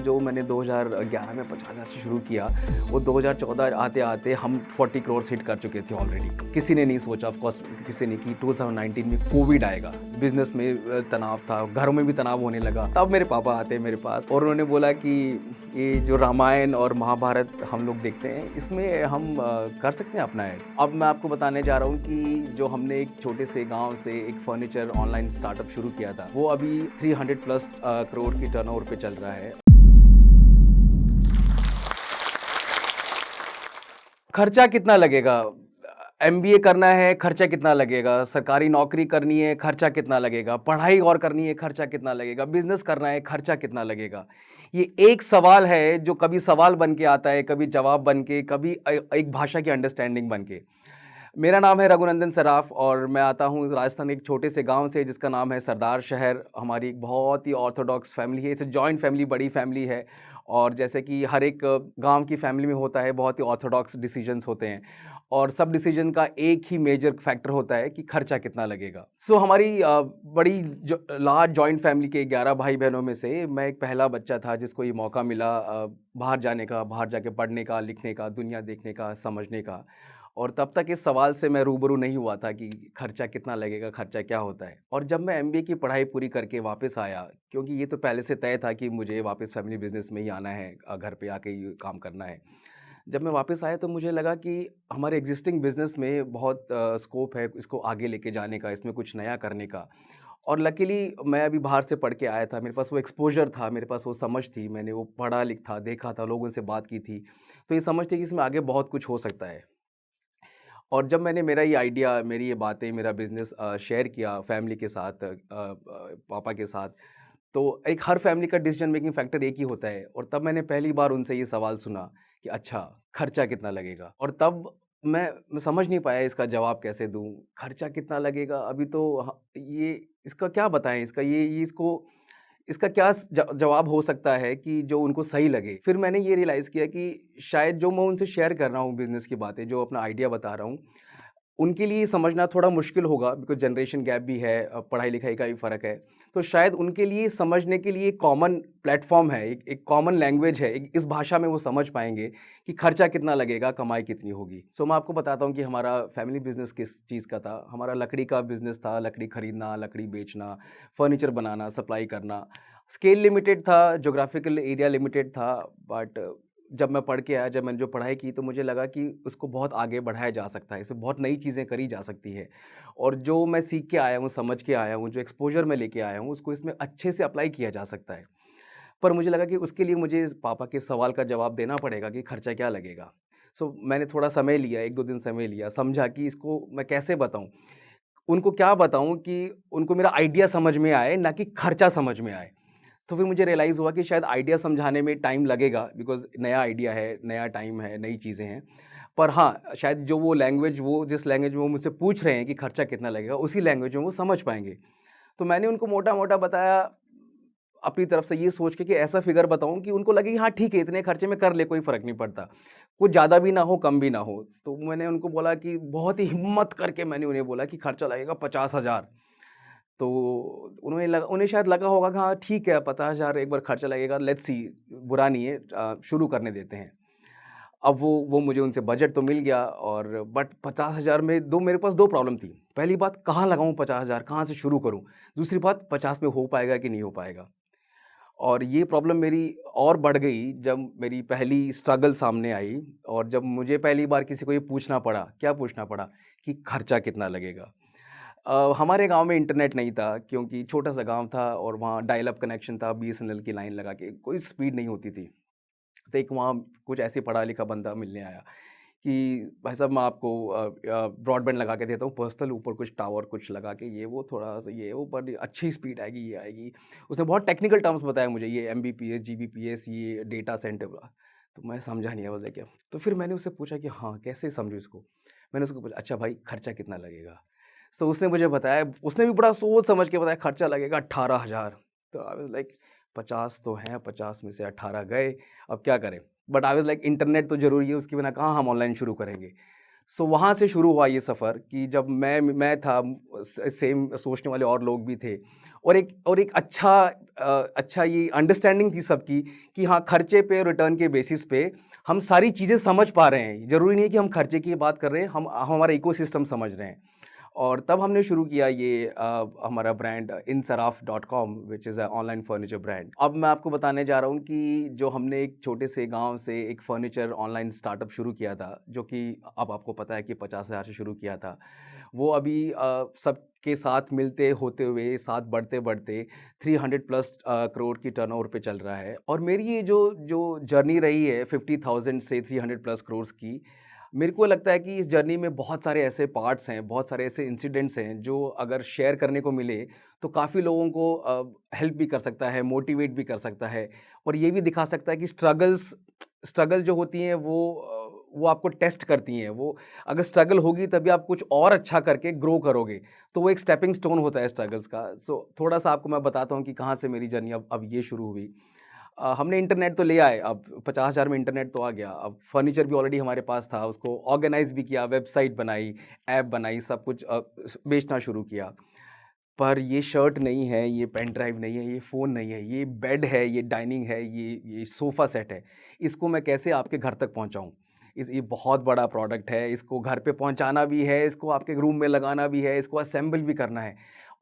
जो मैंने 2011 में 50,000 से शुरू किया, वो 2014 आते-आते हम 40 करोड़ हिट कर चुके थे ऑलरेडी। किसी ने नहीं सोचा, ऑफ कोर्स किसी ने, कि 2019 में कोविड आएगा, बिज़नेस में तनाव था, घरों में भी तनाव होने लगा। तब मेरे पापा आते मेरे पास और उन्होंने बोला कि ये जो रामायण और महाभारत हम लोग देखते हैं, इसमें हम कर सकते हैं अपना ऐड। अब मैं आपको बताने जा रहा हूँ कि जो हमने एक छोटे से गाँव से एक फर्नीचर ऑनलाइन स्टार्टअप शुरू किया था, वो अभी 300 प्लस करोड़ की टर्नओवर पे चल रहा है। खर्चा कितना लगेगा? एमबीए करना है, खर्चा कितना लगेगा? सरकारी नौकरी करनी है, खर्चा कितना लगेगा? पढ़ाई और करनी है, खर्चा कितना लगेगा? बिज़नेस करना है, खर्चा कितना लगेगा? ये एक सवाल है जो कभी सवाल बन के आता है, कभी जवाब बन के, कभी एक भाषा की अंडरस्टैंडिंग बन के। मेरा नाम है रघुनंदन सराफ और मैं आता हूँ राजस्थान एक छोटे से गाँव से जिसका नाम है सरदार शहर। हमारी एक बहुत ही ऑर्थोडॉक्स फैमिली है, इट्स अ जॉइंट फैमिली, बड़ी फैमिली है। और जैसे कि हर एक गाँव की फैमिली में होता है, बहुत ही ऑर्थोडॉक्स डिसीजंस होते हैं और सब डिसीजन का एक ही मेजर फैक्टर होता है कि खर्चा कितना लगेगा। सो हमारी बड़ी लार्ज जॉइंट फैमिली के 11 भाई बहनों में से मैं एक पहला बच्चा था जिसको ये मौका मिला बाहर जाने का, बाहर जाके पढ़ने का, लिखने का, दुनिया देखने का, समझने का। और तब तक इस सवाल से मैं रूबरू नहीं हुआ था कि खर्चा कितना लगेगा, खर्चा क्या होता है। और जब मैं एमबीए की पढ़ाई पूरी करके वापस आया, क्योंकि ये तो पहले से तय था कि मुझे वापस फैमिली बिज़नेस में ही आना है, घर पे आके ही काम करना है। जब मैं वापस आया तो मुझे लगा कि हमारे एग्ज़िस्टिंग बिज़नेस में बहुत स्कोप है इसको आगे लेके जाने का, इसमें कुछ नया करने का। और लकीली मैं अभी बाहर से पढ़ के आया था, मेरे पास वो एक्सपोज़र था, मेरे पास वो समझ थी, मैंने वो पढ़ा लिखा, देखा था, लोगों से बात की थी। तो ये समझ थी कि इसमें आगे बहुत कुछ हो सकता है। और जब मैंने मेरा ये आइडिया, मेरी ये बातें, मेरा बिज़नेस शेयर किया फैमिली के साथ, पापा के साथ, तो एक हर फैमिली का डिसीजन मेकिंग फैक्टर एक ही होता है और तब मैंने पहली बार उनसे ये सवाल सुना कि अच्छा, खर्चा कितना लगेगा? और तब मैं समझ नहीं पाया इसका जवाब कैसे दूँ? खर्चा कितना लगेगा? अभी तो ये इसका क्या बताएँ? इसका क्या जवाब हो सकता है कि जो उनको सही लगे? फिर मैंने ये रियलाइज़ किया कि शायद जो मैं उनसे शेयर कर रहा हूँ बिज़नेस की बातें, जो अपना आइडिया बता रहा हूँ, उनके लिए समझना थोड़ा मुश्किल होगा बिकॉज़ जनरेशन गैप भी है, पढ़ाई-लिखाई का भी फ़र्क है। तो शायद उनके लिए समझने के लिए एक कॉमन प्लेटफ़ॉर्म है, एक कॉमन लैंग्वेज है, एक इस भाषा में वो समझ पाएँगे कि खर्चा कितना लगेगा, कमाई कितनी होगी। सो मैं आपको बताता हूँ कि हमारा फैमिली बिज़नेस किस चीज़ का था। हमारा लकड़ी का बिज़नेस था, लकड़ी खरीदना, लकड़ी बेचना, फर्नीचर बनाना, सप्लाई करना। स्केल लिमिटेड था, ज्योग्राफिकल एरिया लिमिटेड था, बट जब मैं पढ़ के आया, जब मैंने जो पढ़ाई की तो मुझे लगा कि उसको बहुत आगे बढ़ाया जा सकता है, इसमें बहुत नई चीज़ें करी जा सकती है। और जो मैं सीख के आया हूँ, समझ के आया हूँ, जो एक्सपोज़र मैं लेके आया हूँ, उसको इसमें अच्छे से अप्लाई किया जा सकता है। पर मुझे लगा कि उसके लिए मुझे पापा के सवाल का जवाब देना पड़ेगा कि खर्चा क्या लगेगा। सो मैंने थोड़ा समय लिया, 1-2 दिन समय लिया, समझा कि इसको मैं कैसे बताऊँ? उनको क्या बताऊँ कि उनको मेरा आइडिया समझ में आए, ना कि खर्चा समझ में आए। तो फिर मुझे रियलाइज़ हुआ कि शायद आइडिया समझाने में टाइम लगेगा बिकॉज़ नया आइडिया है, नया टाइम है, नई चीज़ें हैं। पर हाँ, शायद जो वो जिस लैंग्वेज में वो मुझसे पूछ रहे हैं कि खर्चा कितना लगेगा, उसी लैंग्वेज में वो समझ पाएँगे। तो मैंने उनको मोटा-मोटा बताया, अपनी तरफ से ये सोच के कि ऐसा फिगर बताऊँ कि उनको लगे कि हाँ, ठीक है, इतने खर्चे में कर ले, कोई फ़र्क नहीं पड़ता। कुछ ज़्यादा भी ना हो, कम भी ना हो। तो मैंने उनको बोला कि बहुत ही हिम्मत करके मैंने उन्हें बोला कि खर्चा लगेगा 50,000। तो उन्हें शायद लगा होगा कि हाँ, ठीक है, 50,000 एक बार खर्चा लगेगा, लेट्स सी, बुरा नहीं है, शुरू करने देते हैं। अब वो मुझे उनसे बजट तो मिल गया और बट 50,000 में 2 मेरे पास 2 प्रॉब्लम थी। पहली बात, कहाँ लगाऊँ 50,000, कहाँ से शुरू करूँ? दूसरी बात, 50 में हो पाएगा कि नहीं हो पाएगा? और ये प्रॉब्लम मेरी और बढ़ गई जब मेरी पहली स्ट्रगल सामने आई और जब मुझे पहली बार किसी को ये पूछना पड़ा, क्या पूछना पड़ा कि खर्चा कितना लगेगा? हमारे गाँव में इंटरनेट नहीं था क्योंकि छोटा-सा गाँव था और वहाँ डायल अप कनेक्शन था, बीएसएनएल की लाइन लगा के, कोई स्पीड नहीं होती थी। तो एक वहाँ कुछ ऐसे पढ़ा-लिखा बंदा मिलने आया कि भाई साहब, मैं आपको ब्रॉडबैंड लगा के देता हूँ पर्सनल, ऊपर कुछ टावर कुछ लगा के, ये वो थोड़ा-सा ये वो, पर अच्छी स्पीड आएगी, ये आएगी। उसने बहुत टेक्निकल टर्म्स बताए मुझे, ये एमबीपीएस, जीबीपीएस, ये डेटा सेंटर वाला। तो मैं समझा नहीं, आई वाज़ लाइक क्या? तो फिर मैंने उससे पूछा कि हाँ, कैसे समझूँ इसको? मैंने उसको पूछा, अच्छा भाई, खर्चा कितना लगेगा? सो उसने मुझे बताया, उसने भी बड़ा सोच समझ के बताया, खर्चा लगेगा 18,000। तो आई वाज़ लाइक 50 तो हैं, 50 में से 18 गए, अब क्या करें? But I was like internet तो ज़रूरी है, उसके बिना कहाँ हम ऑनलाइन शुरू करेंगे? सो वहाँ से शुरू हुआ ये सफ़र कि जब मैं था, सेम सोचने वाले और लोग भी थे, और एक अच्छा ये अंडरस्टैंडिंग थी सबकी कि हाँ, खर्चे पे रिटर्न के बेसिस पे हम सारी चीज़ें समझ पा रहे हैं। ज़रूरी नहीं है कि हम खर्चे की बात कर रहे हैं, हम हमारा इकोसिस्टम समझ रहे हैं। और तब हमने शुरू किया ये हमारा brand insaraf.com, which is a online furniture brand. अब मैं आपको बताने जा रहा हूँ कि जो हमने एक छोटे से गाँव से एक फर्नीचर ऑनलाइन स्टार्टअप शुरू किया था, जो कि अब आपको पता है कि 50,000 से शुरू किया था। वो अभी सबके साथ मिलते होते हुए, साथ बढ़ते-बढ़ते 300 प्लस करोड़ की टर्नओवर पे चल रहा है। और मेरी ये जो जो जर्नी रही है 50,000 से 300 प्लस करोड़ की, मेरे को लगता है कि इस जर्नी में बहुत सारे ऐसे पार्ट्स हैं, बहुत सारे ऐसे इंसिडेंट्स हैं जो अगर शेयर करने को मिले तो काफ़ी लोगों को हेल्प भी कर सकता है, मोटिवेट भी कर सकता है, और ये भी दिखा सकता है कि स्ट्रगल जो होती हैं वो आपको टेस्ट करती हैं। वो अगर स्ट्रगल होगी तभी आप कुछ और अच्छा करके ग्रो करोगे। तो वो एक स्टेपिंग स्टोन होता है स्ट्रगल्स का। सो थोड़ा-सा आपको मैं बताता हूँ कि कहाँ से मेरी जर्नी अब ये शुरू हुई। हमने इंटरनेट तो ले आए, अब 50,000 में इंटरनेट तो आ गया, अब फर्नीचर भी ऑलरेडी हमारे पास था, उसको ऑर्गेनाइज़ भी किया, वेबसाइट बनाई, ऐप बनाई, सब कुछ बेचना शुरू किया। पर ये शर्ट नहीं है, ये पेन ड्राइव नहीं है, ये फ़ोन नहीं है, ये बेड है, ये डाइनिंग है, ये सोफ़ा सेट है, इसको मैं कैसे आपके घर तक पहुँचाऊँ? ये बहुत बड़ा प्रोडक्ट है, इसको घर पे पहुँचाना भी है, इसको आपके रूम में लगाना भी है, इसको असेंबल भी करना है।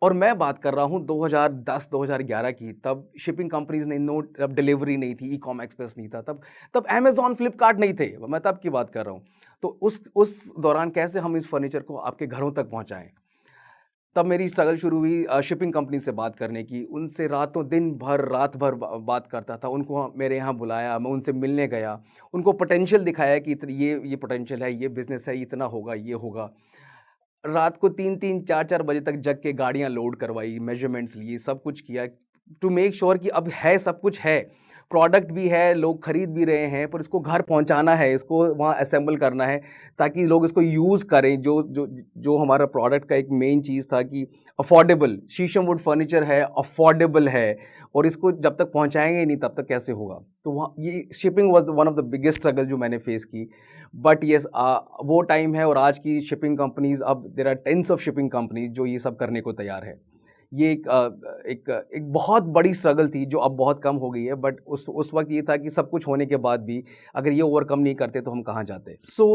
और मैं बात कर रहा हूँ 2010-2011 की, तब शिपिंग कंपनीज़ ने तब डिलीवरी नहीं थी, ई-कॉम एक्सप्रेस नहीं था, तब अमेज़न, फ्लिपकार्ट नहीं थे, मैं तब की बात कर रहा हूँ। तो उस दौरान कैसे हम इस फर्नीचर को आपके घरों तक पहुँचाएँ? तब मेरी स्ट्रगल शुरू हुई शिपिंग कंपनी से बात करने की। उनसे रात भर बात करता था। उनको मेरे यहाँ बुलाया, मैं उनसे मिलने गया। उनको पोटेंशियल दिखाया कि ये पोटेंशियल है, ये बिज़नेस है, इतना होगा, ये होगा। रात को 3-3 4-4 बजे तक जग के गाड़ियाँ लोड करवाई, मेज़रमेंट्स लिए, सब कुछ किया टू मेक श्योर कि अब है, सब कुछ है। प्रोडक्ट भी है, लोग खरीद भी रहे हैं, पर इसको घर पहुँचाना है, इसको वहाँ असेंबल करना है ताकि लोग इसको यूज़ करें। जो हमारा प्रोडक्ट का एक मेन चीज़ था कि अफोर्डेबल, शीशम वुड फर्नीचर है, अफोर्डेबल है, और इसको जब तक पहुँचाएँगे नहीं तब तक कैसे होगा? तो वहाँ ये shipping was one of the biggest struggle जो मैंने फेस की। बट येस, वो टाइम है और आज की शिपिंग कंपनीज़, अब there are tens of shipping companies जो ये सब करने को तैयार है। ये एक बहुत बड़ी स्ट्रगल थी जो अब बहुत कम हो गई है, बट उस वक़्त ये था कि सब कुछ होने के बाद भी अगर ये ओवरकम नहीं करते तो हम कहाँ जाते। सो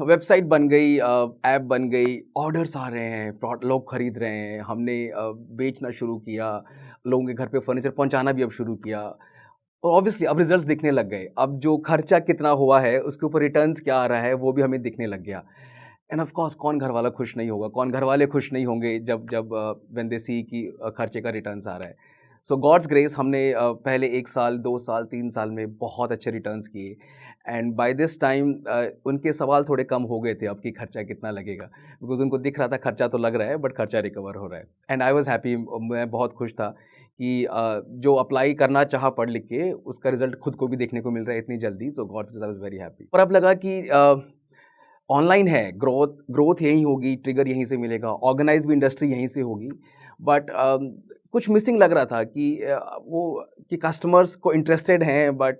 वेबसाइट बन गई, ऐप बन गई, ऑर्डर्स आ रहे हैं, लोग खरीद रहे हैं, हमने बेचना शुरू किया, लोगों के घर पे फर्नीचर पहुँचाना भी अब शुरू किया, और ऑब्वियसली अब रिजल्ट्स दिखने लग गए। अब जो खर्चा कितना हुआ है, उसके ऊपर रिटर्न्स क्या आ रहा है, वो भी हमें दिखने लग गया। एंड ऑफ कोर्स कौन घरवाला खुश नहीं होगा, कौन घरवाले खुश नहीं होंगे जब जब व्हेन दे सी कि खर्चे का रिटर्न्स आ रहा है। सो गॉड्स ग्रेस हमने पहले 1 साल, 2 साल, 3 साल में बहुत अच्छे रिटर्न्स किए, एंड बाय दिस टाइम उनके सवाल थोड़े कम हो गए थे अब कि खर्चा कितना लगेगा, बिकॉज़ उनको दिख रहा था खर्चा तो लग रहा है बट खर्चा रिकवर हो रहा है। एंड आई वाज़ हैप्पी, मैं बहुत खुश था कि जो अप्लाई करना चाहा पढ़ लिख के, उसका रिज़ल्ट खुद को भी देखने को मिल रहा है इतनी जल्दी। So God's grace I was very happy. और अब लगा कि ऑनलाइन है, ग्रोथ ग्रोथ यहीं होगी, ट्रिगर यहीं से मिलेगा, ऑर्गेनाइज़ भी इंडस्ट्री यहीं से होगी। बट कुछ मिसिंग लग रहा था कि कि कस्टमर्स को इंटरेस्टेड हैं, बट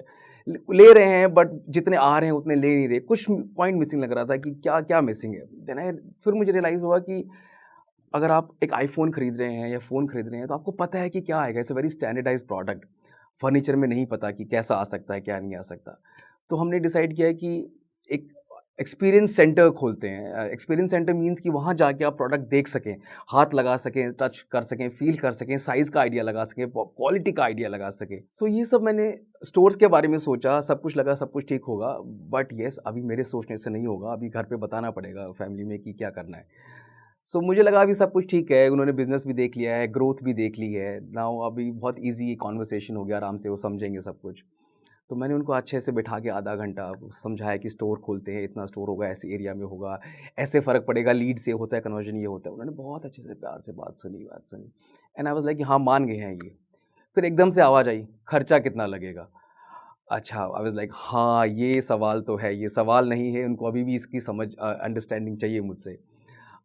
ले रहे हैं, बट जितने आ रहे हैं उतने ले नहीं रहे। कुछ पॉइंट मिसिंग लग रहा था कि क्या क्या मिसिंग है। फिर मुझे रियलाइज़ हुआ कि अगर आप एक आईफ़ोन खरीद रहे हैं या फ़ोन खरीद रहे हैं तो आपको पता है कि क्या आएगा, it's a very standardised product. Furniture में नहीं पता कि कैसा आ सकता है, क्या नहीं आ सकता। तो हमने डिसाइड किया है कि एक एक्सपीरियंस सेंटर खोलते हैं। एक्सपीरियंस सेंटर मीन्स कि वहाँ जाके आप प्रोडक्ट देख सकें, हाथ लगा सकें, टच कर सकें, फ़ील कर सकें, साइज़ का आइडिया लगा सकें, क्वालिटी का आइडिया लगा सकें। सो ये सब मैंने स्टोर्स के बारे में सोचा, सब कुछ लगा सब कुछ ठीक होगा, बट येस अभी मेरे सोचने से नहीं होगा, अभी घर पे बताना पड़ेगा फैमिली में कि क्या करना है। सो मुझे लगा अभी सब कुछ ठीक है, उन्होंने बिज़नेस भी देख लिया है, ग्रोथ भी देख ली है, नाउ अभी बहुत ईज़ी कन्वर्सेशन हो गया, आराम से वो समझेंगे सब कुछ। तो मैंने उनको अच्छे से बिठा के आधा घंटा समझाया कि स्टोर खोलते हैं, इतना स्टोर होगा, ऐसे एरिया में होगा, ऐसे फ़र्क पड़ेगा, लीड से होता है, कन्वर्जन ये होता है। उन्होंने बहुत अच्छे से प्यार से बात सुनी, एंड आई वाज़ लाइक हाँ, मान गए हैं ये। फिर एकदम से आवाज़ आई, खर्चा कितना लगेगा? अच्छा, आई वाज़ लाइक हाँ, ये सवाल तो है, ये सवाल नहीं है, उनको अभी भी इसकी समझ अंडरस्टैंडिंग चाहिए मुझसे।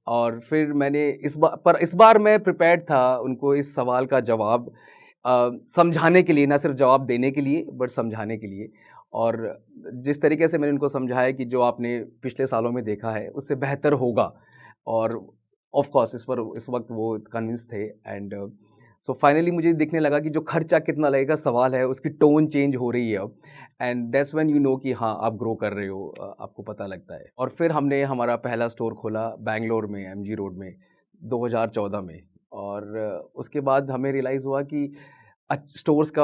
और फिर मैंने इस बार मैं प्रिपेयर्ड था उनको इस सवाल का जवाब समझाने के लिए, ना सिर्फ जवाब देने के लिए बट समझाने के लिए। और जिस तरीके से मैंने उनको समझाया कि जो आपने पिछले सालों में देखा है उससे बेहतर होगा, और ऑफ कोर्स इस वक्त वो कन्विंस थे। एंड सो फाइनली मुझे दिखने लगा कि जो खर्चा कितना लगेगा सवाल है, उसकी टोन चेंज हो रही है अब। And that's when you know कि हाँ, आप ग्रो कर रहे हो, आपको पता लगता है। और फिर हमने हमारा पहला स्टोर खोला बैंगलोर में, एमजी रोड में, 2014 में। और उसके बाद हमें रियलाइज़ हुआ कि स्टोर्स का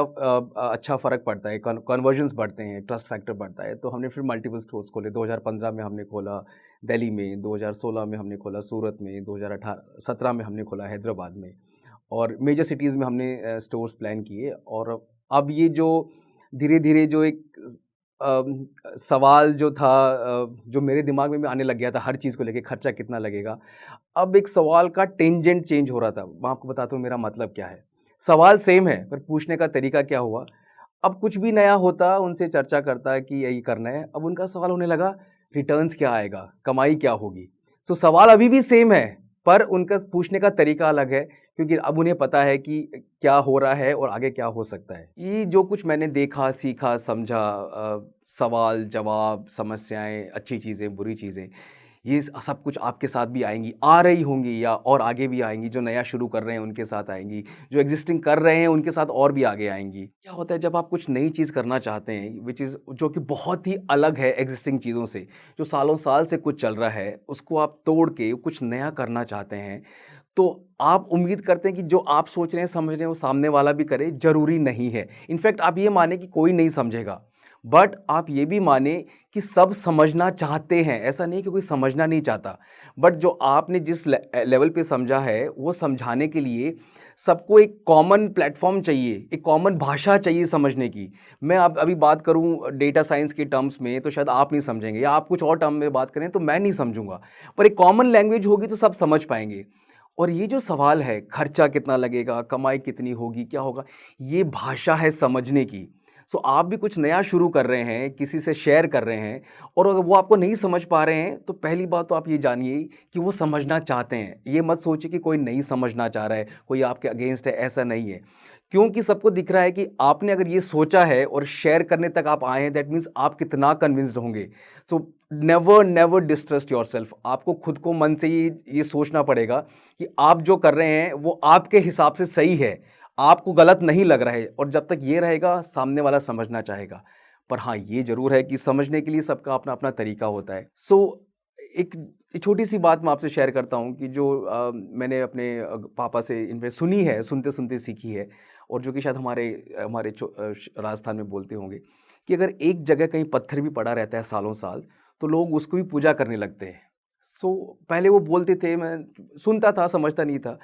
अच्छा फ़र्क पड़ता है, कन्वर्जन्स बढ़ते हैं, ट्रस्ट फैक्टर बढ़ता है। तो हमने फिर मल्टीपल स्टोर्स खोले। 2015 में हमने खोला दिल्ली में, 2016 में हमने खोला सूरत में, 2017 में हमने खोला हैदराबाद में, और मेजर सिटीज़ में हमने स्टोर्स प्लान किए। और अब ये जो धीरे-धीरे जो एक सवाल जो था, जो मेरे दिमाग में भी आने लग गया था हर चीज़ को लेके, खर्चा कितना लगेगा, अब एक सवाल का टेंजेंट चेंज हो रहा था। मैं आपको बताता हूँ मेरा मतलब क्या है। सवाल सेम है पर पूछने का तरीका क्या हुआ। अब कुछ भी नया होता, उनसे चर्चा करता कि यही करना है, अब उनका सवाल होने लगा रिटर्न्स क्या आएगा, कमाई क्या होगी। सो सवाल अभी भी सेम है पर उनका पूछने का तरीका अलग है, क्योंकि अब उन्हें पता है कि क्या हो रहा है और आगे क्या हो सकता है। ये जो कुछ मैंने देखा, सीखा, समझा, सवाल, जवाब, समस्याएँ, अच्छी चीज़ें, बुरी चीज़ें, ये सब कुछ आपके साथ भी आएँगी, आ रही होंगी या और आगे भी आएँगी। जो नया शुरू कर रहे हैं उनके साथ आएँगी, जो एग्ज़िस्टिंग कर रहे हैं उनके साथ और भी आगे आएँगी। क्या होता है जब आप कुछ नई चीज़ करना चाहते हैं, व्हिच इज़ जो कि बहुत ही अलग है एग्ज़िस्टिंग चीज़ों से, जो सालों साल से कुछ चल रहा है, उसको आप तोड़ के कुछ नया करना चाहते हैं, तो आप उम्मीद करते हैं कि जो आप सोच रहे हैं, समझ रहे हैं, वो सामने वाला भी करे, ज़रूरी नहीं है। इनफैक्ट आप ये माने कि कोई नहीं समझेगा, बट आप ये भी माने कि सब समझना चाहते हैं। ऐसा नहीं कि कोई समझना नहीं चाहता, बट जो आपने जिस लेवल पे समझा है, वो समझाने के लिए सबको एक कॉमन प्लेटफ़ॉर्म चाहिए, एक कॉमन भाषा चाहिए समझने की। मैं अब अभी बात करूँ डेटा साइंस के टर्म्स में तो शायद आप नहीं समझेंगे, या आप कुछ और टर्म में बात करें तो मैं नहीं समझूँगा, पर एक कॉमन लैंग्वेज होगी तो सब समझ पाएँगे। और ये जो सवाल है, खर्चा कितना लगेगा, कमाई कितनी होगी, क्या होगा, ये भाषा है समझने की। सो आप भी कुछ नया शुरू कर रहे हैं, किसी से शेयर कर रहे हैं, और अगर वो आपको नहीं समझ पा रहे हैं, तो पहली बात तो आप ये जानिए कि वो समझना चाहते हैं। ये मत सोचिए कि कोई नहीं समझना चाह रहा है, कोई आपके अगेंस्ट है, ऐसा नहीं है। क्योंकि सबको दिख रहा है कि आपने अगर ये सोचा है और शेयर करने तक आप आए हैं, दैट मीन्स आप कितना कन्विंस्ड होंगे। So never never distrust yourself. आपको खुद को मन से ये सोचना पड़ेगा कि आप जो कर रहे हैं वो आपके हिसाब से सही है, आपको गलत नहीं लग रहा है, और जब तक ये रहेगा सामने वाला समझना चाहेगा। पर हाँ, ये ज़रूर है कि समझने के लिए सबका अपना-अपना तरीका होता है। सो एक छोटी-सी बात मैं आपसे शेयर करता हूँ कि जो मैंने अपने पापा से इनफैक्ट सुनी है, सुनते-सुनते सीखी है, और जो कि शायद हमारे हमारे राजस्थान में बोलते होंगे कि अगर एक जगह कहीं पत्थर भी पड़ा रहता है सालों-साल, तो लोग उसको भी पूजा करने लगते हैं। सो पहले वो बोलते थे, मैं सुनता था, समझता नहीं था।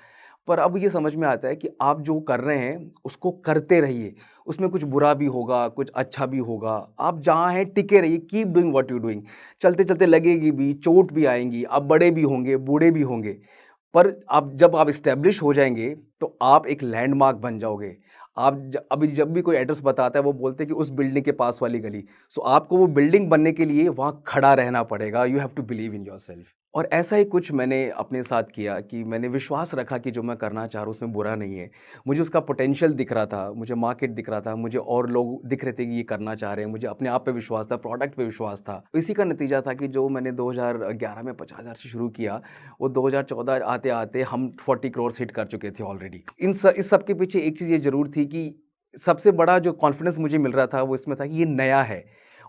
पर अब ये समझ में आता है कि आप जो कर रहे हैं, उसको करते रहिए। उसमें कुछ बुरा भी होगा, कुछ अच्छा भी होगा। आप जहाँ हैं टिके रहिए, keep doing what you doing. चलते-चलते लगेगी भी, चोट भी आएँगी, आप बड़े भी होंगे, बूढ़े भी होंगे। पर आप जब आप एस्टेब्लिश हो जाएँगे, तो आप एक लैंडमार्क बन जाओगे। आप अभी जब भी कोई एड्रेस बताता है, वो बोलते हैं कि उस बिल्डिंग के पास वाली गली। सो आपको वो बिल्डिंग बनने के लिए वहाँ खड़ा रहना पड़ेगा। You have to believe in yourself. और ऐसा ही कुछ मैंने अपने साथ किया कि मैंने विश्वास रखा कि जो मैं करना चाह रहा हूँ उसमें बुरा नहीं है। मुझे उसका पोटेंशियल दिख रहा था, मुझे मार्केट दिख रहा था, मुझे और लोग दिख रहे थे कि ये करना चाह रहे हैं, मुझे अपने आप पे विश्वास था, प्रोडक्ट पे विश्वास था। इसी का नतीजा था कि जो मैंने 2011 में 50,000 से शुरू किया, वो 2014 आते-आते हम 40 करोड़ हिट कर चुके थे ऑलरेडी। इस सब के पीछे एक चीज़ ये ज़रूर थी कि सबसे बड़ा जो कॉन्फिडेंस मुझे मिल रहा था वो इसमें था कि ये नया है,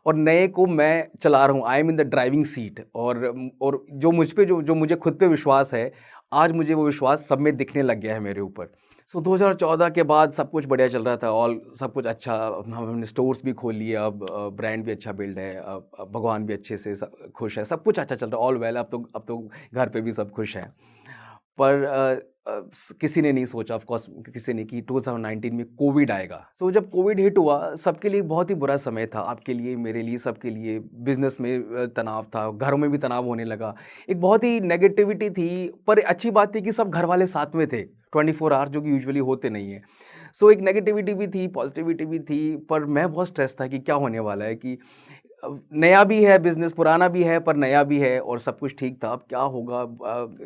और नए को मैं चला रहा हूँ, I am in the driving seat. और जो मुझ पे जो जो मुझे खुद पे विश्वास है, आज मुझे वो विश्वास सब में दिखने लग गया है मेरे ऊपर। सो 2014 के बाद सब कुछ बढ़िया चल रहा था, ऑल सब कुछ अच्छा। हमने स्टोर्स भी खोल लिए, अब ब्रांड भी अच्छा बिल्ड है, अब भगवान भी अच्छे से खुश है, सब कुछ अच्छा चल रहा है, ऑल वेल। अब तो घर पे भी सब खुश हैं। पर किसी ने नहीं सोचा, ऑफ कोर्स किसी ने, कि 2019 में कोविड आएगा। सो जब कोविड हिट हुआ, सबके लिए बहुत ही बुरा समय था, आपके लिए, मेरे लिए, सबके लिए। बिजनेस में तनाव था, घरों में भी तनाव होने लगा, एक बहुत ही नेगेटिविटी थी। पर अच्छी बात थी कि सब घर वाले साथ में थे 24 आवर, जो कि यूजुअली होते नहीं है। सो एक नेगेटिविटी भी थी, पॉजिटिविटी भी थी, पर मैं बहुत स्ट्रेस था कि क्या होने वाला है, कि नया भी है बिज़नेस, पुराना भी है पर नया भी है और सब कुछ ठीक था। अब क्या होगा,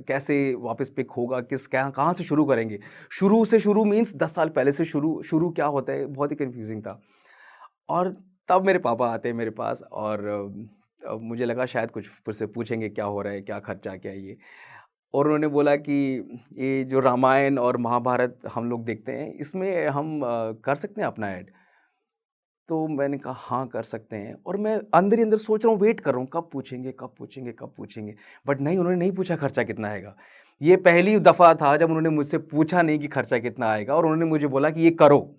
कैसे वापस पिक होगा, किस क्या कहाँ से शुरू करेंगे? शुरू से शुरू मीन्स 10 साल पहले से शुरू शुरू क्या होता है, बहुत ही कन्फ्यूज़िंग था। और तब मेरे पापा आते हैं मेरे पास और मुझे लगा शायद कुछ मुझसे पूछेंगे क्या हो रहा है, क्या खर्चा, क्या ये? और उन्होंने बोला कि ये जो रामायण और महाभारत हम लोग देखते हैं, इसमें हम कर सकते हैं अपना ऐड? तो मैंने कहा हाँ, कर सकते हैं और मैं अंदर ही अंदर सोच रहा हूँ, वेट कर रहा हूँ, कब पूछेंगे, कब पूछेंगे, कब पूछेंगे? बट नहीं, उन्होंने नहीं पूछा खर्चा कितना आएगा। ये पहली दफ़ा था जब उन्होंने मुझसे पूछा नहीं कि खर्चा कितना आएगा और उन्होंने मुझे बोला कि ये करो।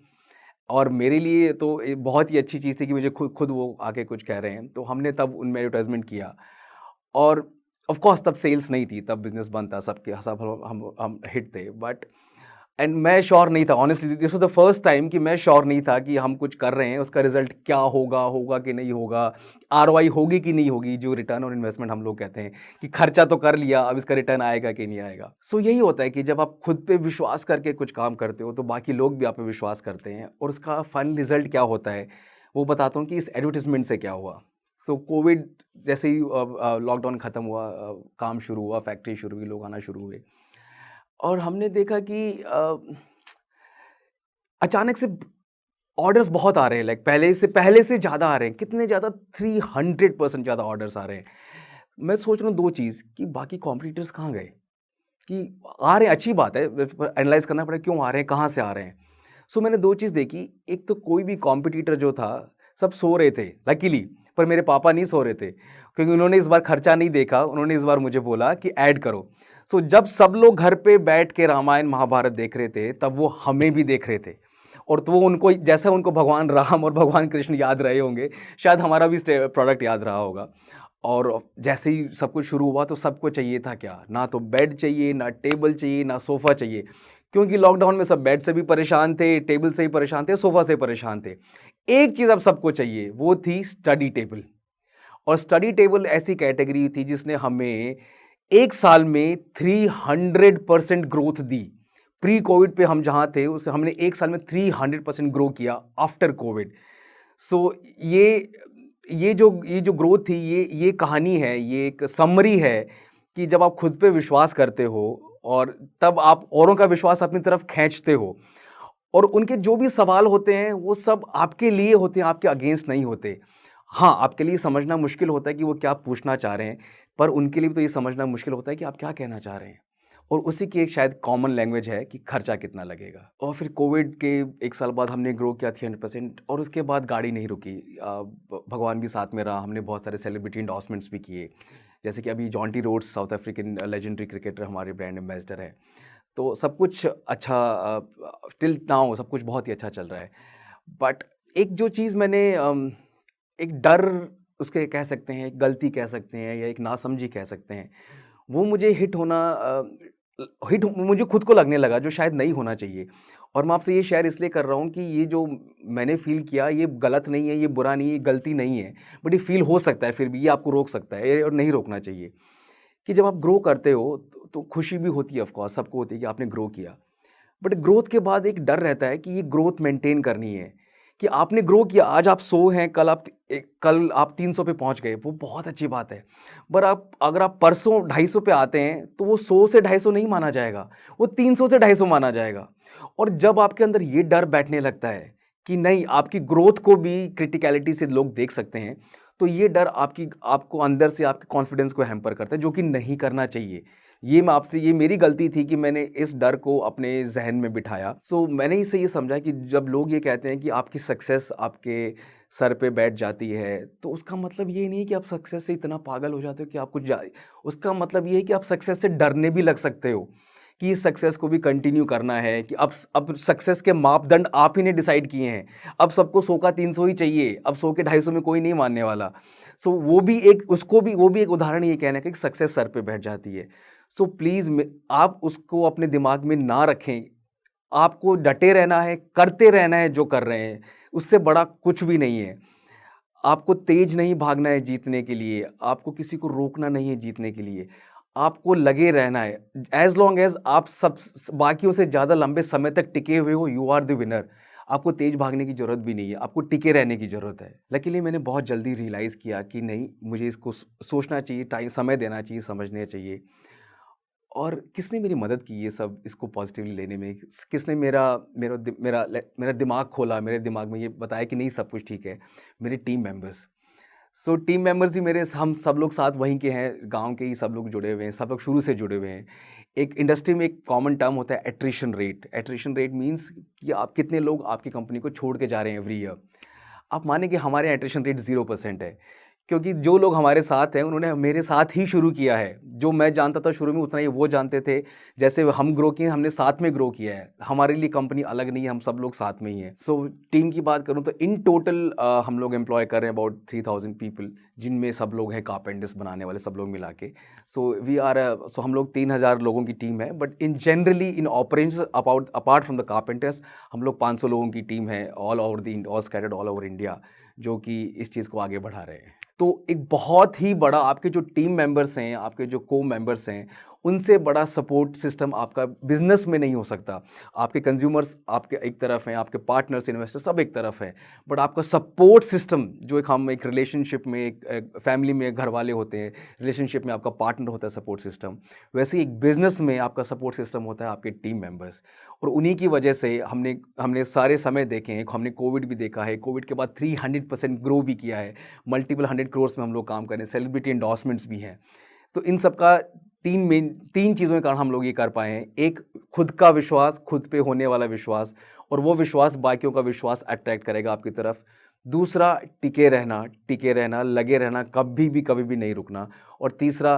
और मेरे लिए तो ये बहुत ही अच्छी चीज़ थी कि मुझे खुद खुद वो आके कुछ कह रहे हैं, तो हमने तब उनमें एडवर्टाइज़मेंट किया और ऑफ़ कोर्स तब सेल्स नहीं थी, तब बिज़नेस बंद था, सबके सब हम हिट थे बट एंड मैं श्योर नहीं था honestly, this was the first time कि मैं श्योर नहीं था कि हम कुछ कर रहे हैं, उसका रिज़ल्ट क्या होगा, होगा कि नहीं होगा, आरओआई होगी कि नहीं होगी, जो रिटर्न ऑन इन्वेस्टमेंट हम लोग कहते हैं कि खर्चा तो कर लिया, अब इसका रिटर्न आएगा कि नहीं आएगा। सो यही होता है कि जब आप खुद पे विश्वास करके कुछ काम करते हो, तो बाकी लोग भी आप पे विश्वास करते हैं और उसका फाइनल रिज़ल्ट क्या होता है, वो बताता हूँ कि इस एडवर्टाइज़मेंट से क्या हुआ। सो कोविड जैसे ही लॉकडाउन खत्म हुआ, काम शुरू हुआ, फैक्ट्री शुरू हुई, लोग आना शुरू हुए और हमने देखा कि अचानक से ऑर्डर्स बहुत आ रहे हैं, लाइक पहले से ज़्यादा आ रहे हैं। कितने ज़्यादा? 300% ज़्यादा ऑर्डर्स आ रहे हैं। मैं सोच रहा हूँ 2 चीज़ कि बाकी कॉम्पिटिटर्स कहाँ गए? कि आ रहे हैं अच्छी बात है, पर एनालाइज़ करना पड़ेगा क्यों आ रहे हैं, कहाँ से आ रहे हैं? सो मैंने 2 चीज़ देखी, एक तो कोई भी कॉम्पिटिटर जो था, सब सो रहे थे लकीली, पर मेरे पापा नहीं सो रहे थे, क्योंकि उन्होंने इस बार खर्चा नहीं देखा, उन्होंने इस बार मुझे बोला कि ऐड करो। सो जब सब लोग घर पे बैठ के रामायण, महाभारत देख रहे थे, तब वो हमें भी देख रहे थे और तो वो उनको जैसा उनको भगवान राम और भगवान कृष्ण याद रहे होंगे, शायद हमारा भी प्रोडक्ट याद रहा होगा। और जैसे ही सब कुछ शुरू हुआ तो सबको चाहिए था क्या? ना तो बेड चाहिए, ना टेबल चाहिए, ना सोफ़ा चाहिए। क्योंकि लॉकडाउन में सब बेड से भी परेशान थे, टेबल से भी परेशान थे, सोफ़ा से परेशान थे। एक चीज़ अब सबको चाहिए, वो थी स्टडी टेबल। और स्टडी टेबल ऐसी कैटेगरी थी जिसने हमें 1 साल में 300% ग्रोथ दी। प्री कोविड पे हम जहाँ थे, उसे हमने 1 साल में 300% ग्रो किया आफ्टर कोविड। सो ये जो ग्रोथ थी, ये कहानी है, ये एक समरी है कि जब आप खुद पे विश्वास करते हो और तब आप औरों का विश्वास अपनी तरफ खींचते हो और उनके जो भी सवाल होते हैं, वो सब आपके लिए होते हैं, आपके अगेंस्ट नहीं होते। हाँ, आपके लिए समझना मुश्किल होता है कि वो क्या पूछना चाह रहे हैं, पर उनके लिए भी तो ये समझना मुश्किल होता है कि आप क्या कहना चाह रहे हैं। और उसी की एक शायद कॉमन लैंग्वेज है कि खर्चा कितना लगेगा। और फिर कोविड के 1 साल बाद हमने ग्रो किया 300% और उसके बाद गाड़ी नहीं रुकी। भगवान भी साथ में रहा, हमने बहुत सारे सेलिब्रिटी एंडोर्समेंट्स भी किए। जैसे कि अभी Jonty Rhodes south African legendary cricketer हमारे ब्रांड एम्बेसडर हैं। तो सब कुछ अच्छा, टिल नाउ सब कुछ बहुत ही अच्छा चल रहा है। बट एक जो चीज़ मैंने एक डर उसके कह सकते हैं, एक गलती कह सकते हैं या एक नासमझी कह सकते हैं, वो मुझे हिट मुझे खुद को लगने लगा जो शायद नहीं होना चाहिए। और मैं आपसे ये शेयर इसलिए कर रहा हूँ कि ये जो मैंने फ़ील किया ये गलत नहीं है, ये बुरा नहीं है, ये गलती नहीं है, बट ये फ़ील हो सकता है फिर भी, ये आपको रोक सकता है और नहीं रोकना चाहिए। कि जब आप ग्रो करते हो तो खुशी भी होती है, ऑफ कोर्स सबको होती है कि आपने ग्रो किया। बट ग्रोथ के बाद एक डर रहता है कि ये ग्रोथ मेंटेन करनी है, कि आपने ग्रो किया, आज आप 100 हैं, कल आप 300 पे पहुंच गए, वो बहुत अच्छी बात है। पर आप अगर आप परसों 250 पे आते हैं तो वो 100 से 250 नहीं माना जाएगा, वो 300 से 250 माना जाएगा। और जब आपके अंदर ये डर बैठने लगता है कि नहीं, आपकी ग्रोथ को भी क्रिटिकलिटी से लोग देख सकते हैं, तो ये डर आपको अंदर से आपके कॉन्फिडेंस को हैम्पर करता है, जो कि नहीं करना चाहिए। ये मेरी गलती थी कि मैंने इस डर को अपने ज़हन में बिठाया। सो मैंने इससे ये समझा कि जब लोग ये कहते हैं कि आपकी सक्सेस आपके सर पे बैठ जाती है, तो उसका मतलब ये नहीं है कि आप सक्सेस से इतना पागल हो जाते हो कि आप कुछ जा उसका मतलब ये है कि आप सक्सेस से डरने भी लग सकते हो, कि इस सक्सेस को भी कंटिन्यू करना है, कि अब सक्सेस के मापदंड आप ही ने डिसाइड किए हैं। अब सबको 100 का 300 ही चाहिए, अब 100 के 250 में कोई नहीं मानने वाला। सो वो भी एक उदाहरण ये कहने का कि सक्सेस सर पे बैठ जाती है। सो प्लीज़ आप उसको अपने दिमाग में ना रखें। आपको डटे रहना है, करते रहना है जो कर रहे हैं, उससे बड़ा कुछ भी नहीं है। आपको तेज नहीं भागना है जीतने के लिए, आपको किसी को रोकना नहीं है जीतने के लिए। आपको लगे रहना है। एज़ लॉन्ग एज़ आप सब बाकियों से ज़्यादा लंबे समय तक टिके हुए हो, यू आर द विनर। आपको तेज़ भागने की ज़रूरत भी नहीं है, आपको टिके रहने की ज़रूरत है। लकीली मैंने बहुत जल्दी रियलाइज़ किया कि नहीं, मुझे इसको सोचना चाहिए, टाइम समय देना चाहिए, समझना चाहिए। और किसने मेरी मदद की ये सब इसको पॉज़िटिवली लेने में? किसने मेरा दिमाग खोला, मेरे दिमाग में ये बताया कि नहीं सब कुछ ठीक है? मेरे team members. So team members ही हम सब लोग साथ वहीं के हैं, गाँव के ही सब लोग जुड़े हुए हैं, सब लोग शुरू से जुड़े हुए हैं। एक इंडस्ट्री में एक कॉमन टर्म होता है attrition rate. Attrition rate means कि आप कितने लोग आपकी कंपनी को छोड़ के जा रहे हैं एवरी ईयर। आप मानेंगे हमारे यहाँ एट्रिशन रेट 0% है। क्योंकि जो लोग हमारे साथ हैं उन्होंने मेरे साथ ही शुरू किया है। जो मैं जानता था शुरू में उतना ही वो जानते थे। जैसे हम ग्रो किए हमने साथ में ग्रो किया है। हमारे लिए कंपनी अलग नहीं है, हम सब लोग साथ में ही हैं। सो टीम की बात करूँ तो इन टोटल हम लोग एम्प्लॉय कर रहे हैं अबाउट 3000 पीपल, जिनमें सब लोग हैं कारपेंटर्स बनाने वाले सब लोग मिला के। सो हम लोग 3000 लोगों की टीम है, but in generally in operations apart from the carpenters हम लोग 500 लोगों की टीम है all scattered all over India, जो कि इस चीज़ को आगे बढ़ा रहे हैं। तो एक बहुत ही बड़ा आपके जो टीम मेंबर्स हैं, आपके जो को-मेंबर्स हैं, उनसे बड़ा सपोर्ट सिस्टम आपका बिज़नेस में नहीं हो सकता। आपके कंज़्यूमर्स आपके एक तरफ हैं, आपके पार्टनर्स, इन्वेस्टर्स सब एक तरफ हैं, बट आपका सपोर्ट सिस्टम जो एक रिलेशनशिप में, एक फैमिली में घरवाले होते हैं, रिलेशनशिप में आपका पार्टनर होता है सपोर्ट सिस्टम, वैसे ही एक बिज़नेस में आपका सपोर्ट सिस्टम होता है आपके टीम मेंबर्स। और उन्हीं की वजह से हमने सारे समय देखे हैं, हमने कोविड भी देखा है, कोविड के बाद 300% ग्रो भी किया है, मल्टीपल 100 करोर्स में हम लोग काम कर रहे हैं, सेलिब्रिटी एंडोर्समेंट्स भी हैं। तो इन सब का 3 चीज़ों के कारण हम लोग ये कर पाए हैं। एक, खुद का विश्वास, खुद पे होने वाला विश्वास, और वो विश्वास बाकियों का विश्वास अट्रैक्ट करेगा आपकी तरफ। दूसरा, टिके रहना, लगे रहना, कभी भी नहीं रुकना। और तीसरा,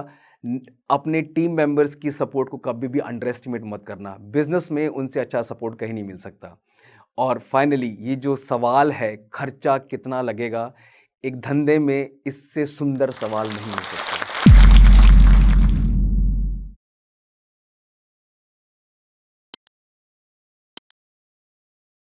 अपने टीम मेंबर्स की सपोर्ट को कभी भी अंडर एस्टिमेट मत करना। बिज़नेस में उनसे अच्छा सपोर्ट कहीं नहीं मिल सकता। और फाइनली ये जो सवाल है, खर्चा कितना लगेगा, एक धंधे में इससे सुंदर सवाल नहीं हो सकता।